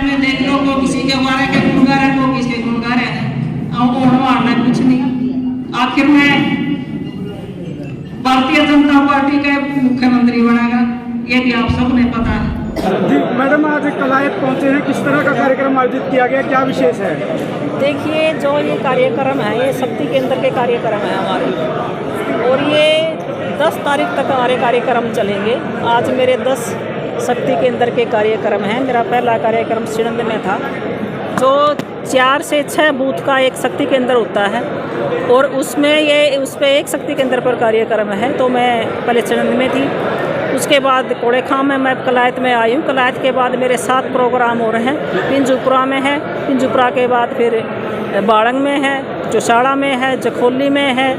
में देख लो को किसी के हमारे के गुणगार है, को किसके गुणगार है, मारना कुछ नहीं। आखिर में भारतीय जनता पार्टी का मुख्यमंत्री बनेगा, ये भी आप सबने पता है। जी मैडम, आज कलायत पहुंचे हैं, किस तरह का कार्यक्रम आयोजित किया गया, क्या विशेष है? देखिए, जो ये कार्यक्रम है ये शक्ति केंद्र के कार्यक्रम है हमारे, और ये 10 तारीख तक हमारे कार्यक्रम चलेंगे। आज मेरे 10 शक्ति केंद्र के कार्यक्रम हैं। मेरा पहला कार्यक्रम सिणंद में था, जो 4 से 6 बूथ का एक शक्ति केंद्र होता है, और उस पर एक शक्ति केंद्र पर कार्यक्रम है। तो मैं पहले सिणंद में थी, उसके बाद कोड़ेखाम में मैं कलायत में आई हूँ। कलायत के बाद मेरे 7 प्रोग्राम हो रहे हैं। पिंजूपुरा में है, पिंजूपुरा के बाद फिर बाड़ंग में है, चौसाड़ा में है, जखोली में है,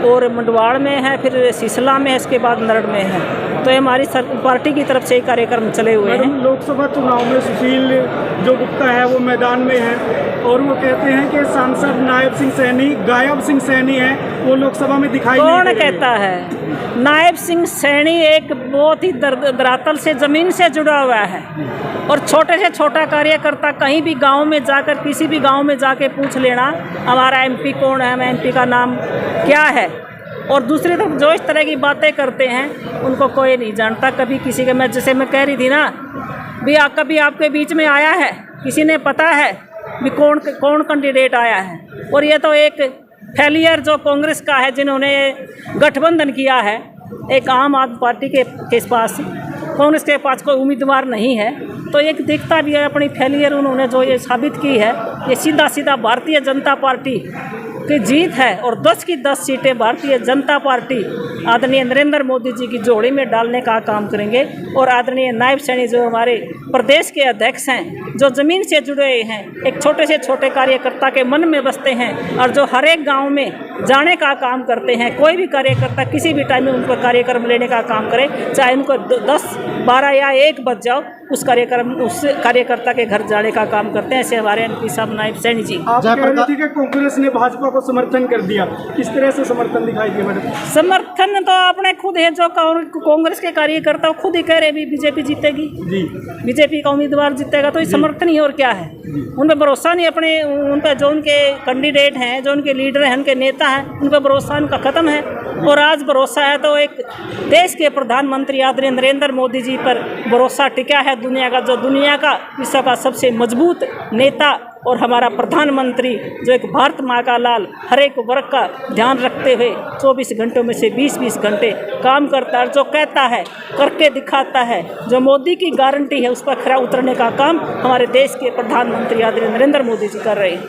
और मंडवाड़ में है, फिर सिसला में है, इसके बाद नरड़ में है। तो ये हमारी पार्टी की तरफ से कार्यक्रम चले हुए हैं। लोकसभा चुनाव में सुशील जो गुप्ता है वो मैदान में है, और वो कहते हैं कि सांसद नायब सिंह सैनी गायब सिंह सैनी है, वो लोकसभा में दिखाई नहीं दे रहे। कौन कहता है? नायब सिंह सैनी एक बहुत ही धरातल से, ज़मीन से जुड़ा हुआ है, और छोटे से छोटा कार्यकर्ता कहीं भी गांव में जाकर, किसी भी गांव में जाके पूछ लेना हमारा एमपी कौन है, हमें एमपी का नाम क्या है। और दूसरी तरफ जो इस तरह की बातें करते हैं उनको कोई नहीं जानता। कभी किसी के, मैं जैसे मैं कह रही थी ना भी, कभी आपके बीच में आया है, किसी ने पता है भी कौन कैंडिडेट आया है? और ये तो एक फेलियर जो कांग्रेस का है, जिन्होंने गठबंधन किया है एक आम आदमी पार्टी के पास, कांग्रेस के पास कोई उम्मीदवार नहीं है, तो एक दिखता भी है अपनी फेलियर उन्होंने जो ये साबित की है। ये सीधा भारतीय जनता पार्टी की जीत है, और 10 की 10 सीटें भारतीय जनता पार्टी आदरणीय नरेंद्र मोदी जी की जोड़ी में डालने का काम करेंगे। और आदरणीय नायब सैनी जो हमारे प्रदेश के अध्यक्ष हैं, जो ज़मीन से जुड़े हैं, एक छोटे से छोटे कार्यकर्ता के मन में बसते हैं, और जो हर एक गाँव में जाने का काम करते हैं। कोई भी कार्यकर्ता किसी भी टाइम में उन पर कार्यक्रम लेने का काम करे, चाहे उनको 10, 12 या 1 बज जाओ, उस कार्यकर्ता के घर जाने का काम करते हैं। ऐसे हमारे एमपी साहब नायब सैनी जी। आप कह रही थी कि कांग्रेस ने भाजपा को समर्थन कर दिया, किस तरह से समर्थन दिखाई दिया मैडम? समर्थन तो आपने खुद है, जो कांग्रेस के कार्यकर्ता खुद ही कह रहे भी बीजेपी जीतेगी जी, बीजेपी का उम्मीदवार जीतेगा, तो ये समर्थन ही और क्या है? उन पर भरोसा नहीं, अपने उन पर जो उनके कैंडिडेट हैं, जो उनके लीडर हैं, उनके नेता हैं, उन पर भरोसा उनका ख़त्म है। और आज भरोसा है तो एक देश के प्रधानमंत्री आदरणीय नरेंद्र मोदी जी पर भरोसा टिका है दुनिया का, जो दुनिया का विश्व का सबसे मजबूत नेता और हमारा प्रधानमंत्री, जो एक भारत माँ का लाल, हर एक वर्ग का ध्यान रखते हुए 24 घंटों में से 20-20 घंटे काम करता है, जो कहता है करके दिखाता है, जो मोदी की गारंटी है उस पर खरा उतरने का काम हमारे देश के प्रधानमंत्री आदरणीय नरेंद्र मोदी जी कर रहे हैं।